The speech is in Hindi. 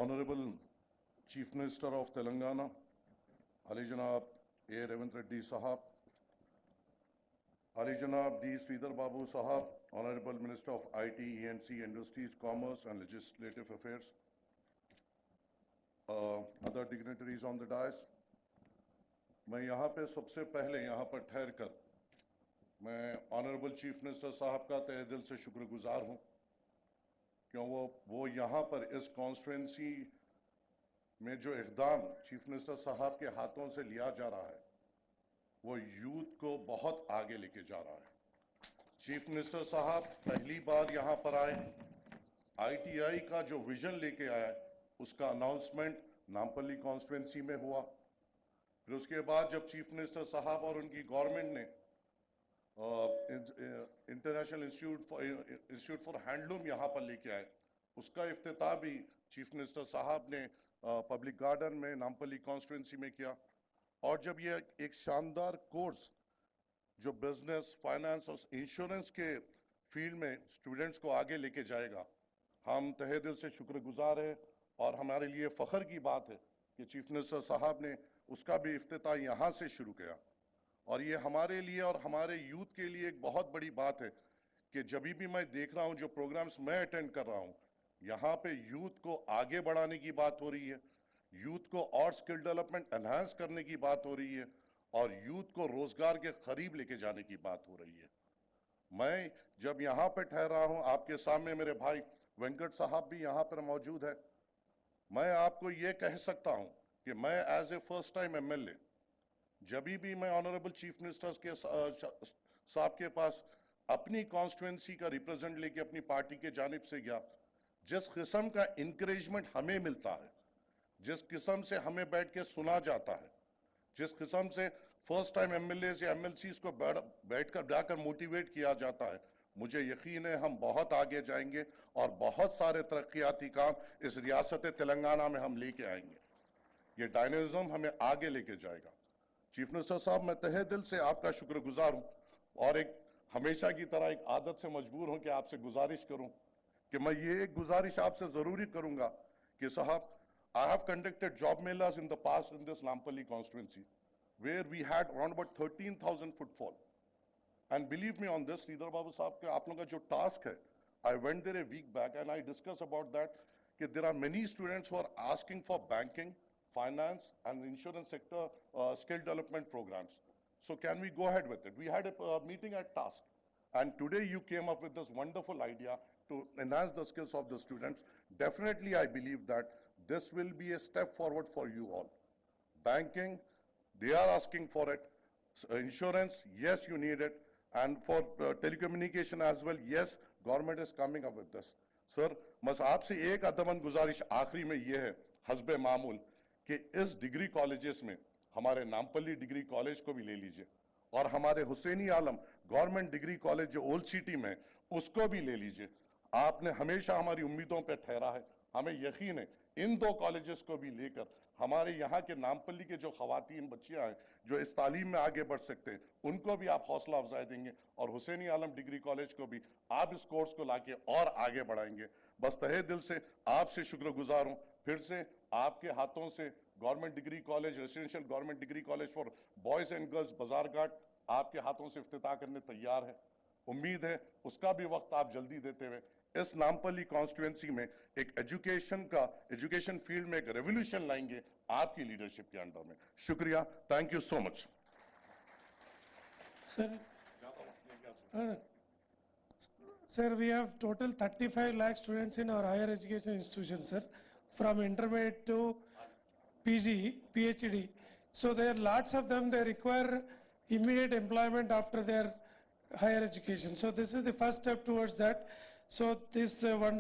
Honorable Chief Minister of Telangana, Ali Janab A. Revant Reddy Sahab, Ali Janab D. Sridhar Babu Sahab, Honorable Minister of IT, E&C, Industries, Commerce and Legislative Affairs, other dignitaries on the dais, मैं यहाँ पे सबसे पहले यहाँ पर ठहर कर मैं ऑनरेबल चीफ मिनिस्टर साहब का तहे दिल से शुक्रगुजार हूँ क्यों वो यहाँ पर इस कॉन्स्टिट्यूंसी में जो इक़दाम चीफ मिनिस्टर साहब के हाथों से लिया जा रहा है वो यूथ को बहुत आगे लेके जा रहा है। चीफ मिनिस्टर साहब पहली बार यहाँ पर आए, ITI का जो विजन लेके आया उसका अनाउंसमेंट नामपल्ली कॉन्स्टिट्यूंसी में हुआ। फिर उसके बाद जब चीफ मिनिस्टर साहब और उनकी गवर्नमेंट ने इंटरनेशनल इंस्टीट्यूट फॉर हैंडलूम यहाँ पर लेके आए, उसका इफ्तिताह भी चीफ मिनिस्टर साहब ने पब्लिक गार्डन में नामपल्ली कॉन्स्टिट्यूंसी में किया। और जब ये एक शानदार कोर्स जो बिजनेस, फाइनेंस और इंश्योरेंस के फील्ड में स्टूडेंट्स को आगे लेके जाएगा, हम तहे दिल से शुक्रगुजार हैं और हमारे लिए फ़ख्र की बात है कि चीफ मिनिस्टर साहब ने उसका भी इफ्तिताह यहाँ से शुरू किया। और ये हमारे लिए और हमारे यूथ के लिए एक बहुत बड़ी बात है कि जब भी मैं देख रहा हूँ जो प्रोग्राम्स मैं अटेंड कर रहा हूँ, यहाँ पे यूथ को आगे बढ़ाने की बात हो रही है, यूथ को और स्किल डेवलपमेंट एनहांस करने की बात हो रही है और यूथ को रोजगार के करीब लेके जाने की बात हो रही है। मैं जब यहाँ पे ठहरा हूँ, आपके सामने मेरे भाई वेंकट साहब भी यहाँ पर मौजूद है, मैं आपको ये कह सकता हूँ कि मैं as a first time MLA जब भी मैं ऑनरेबल चीफ मिनिस्टर्स के साहब के पास अपनी कॉन्स्टिट्यूंसी का रिप्रेजेंट लेके अपनी पार्टी के जानिब से गया, जिस किस्म का इंकरेजमेंट हमें मिलता है, जिस किस्म से हमें बैठ के सुना जाता है, जिस किस्म से फर्स्ट टाइम MLAs या MLCs को बैठकर जाकर मोटिवेट किया जाता है, मुझे यकीन है हम बहुत आगे जाएंगे और बहुत सारे तरक्याती काम इस रियासत तेलंगाना में हम लेके आएंगे। ये डायनेमिज्म हमें आगे लेके जाएगा। चीफ मिनिस्टर साहब, मैं तहे दिल से आपका शुक्रगुजार हूँ और एक हमेशा की तरह एक आदत से मजबूर हूँ कि आपसे गुजारिश करूँ कि मैं ये एक गुजारिश आपसे ज़रूरी करूँगा कि साहब, I have conducted job melas in the past in this Nampally constituency where we had around about 13,000 footfall. And believe me on this, Sridhar Babu Sahab, आप लोगों का जो task है, I went there a week back and I discussed about that that there are many students who are asking for banking, finance and insurance sector skill development programs. So can we go ahead with it? We had a meeting at TASK and today you came up with this wonderful idea to enhance the skills of the students. Definitely I believe that this will be a step forward for you all. Banking, they are asking for it. Insurance, yes, you need it. And for telecommunication as well, yes, government is coming up with this. Sir, बस आपसे एक अदमन गुजारिश आखिरी में ये है, हस्बे मामूल, कि इस डिग्री कॉलेजेस में हमारे नामपल्ली डिग्री कॉलेज को भी ले लीजिए और हमारे हुसैनी आलम गवर्नमेंट डिग्री कॉलेज जो ओल्ड सिटी में उसको भी ले लीजिए। आपने हमेशा हमारी उम्मीदों पर ठहरा है, हमें यकीन है इन दो कॉलेजेस को भी लेकर हमारे यहाँ के नामपल्ली के जो खवातीन बच्चियाँ हैं जो इस तालीम में आगे बढ़ सकते हैं, उनको भी आप हौसला अफजाई देंगे और हुसैनी आलम डिग्री कॉलेज को भी आप इस कोर्स को लाके और आगे बढ़ाएंगे। बस तहे दिल से आपसे शुक्रगुजार हूँ। फिर से आपके हाथों से government degree college, residential government degree college for boys and girls Bazarghat आपके हाथों से इफ्तिताह करने तैयार है। उम्मीद है उसका भी वक्त आप जल्दी देते हुए इस नामपल्ली कॉन्स्टिट्यूंसी में एक एजुकेशन फील्ड में एक रेवोल्यूशन लाएंगे आपकी लीडरशिप के अंडर में। शुक्रिया, thank you so much. Sir, we have total 35 lakh students in our higher education institutions, sir, from intermediate to PG, PhD. So there are lots of them, they require immediate employment after their higher education. So this is the first step towards that. So this wonderful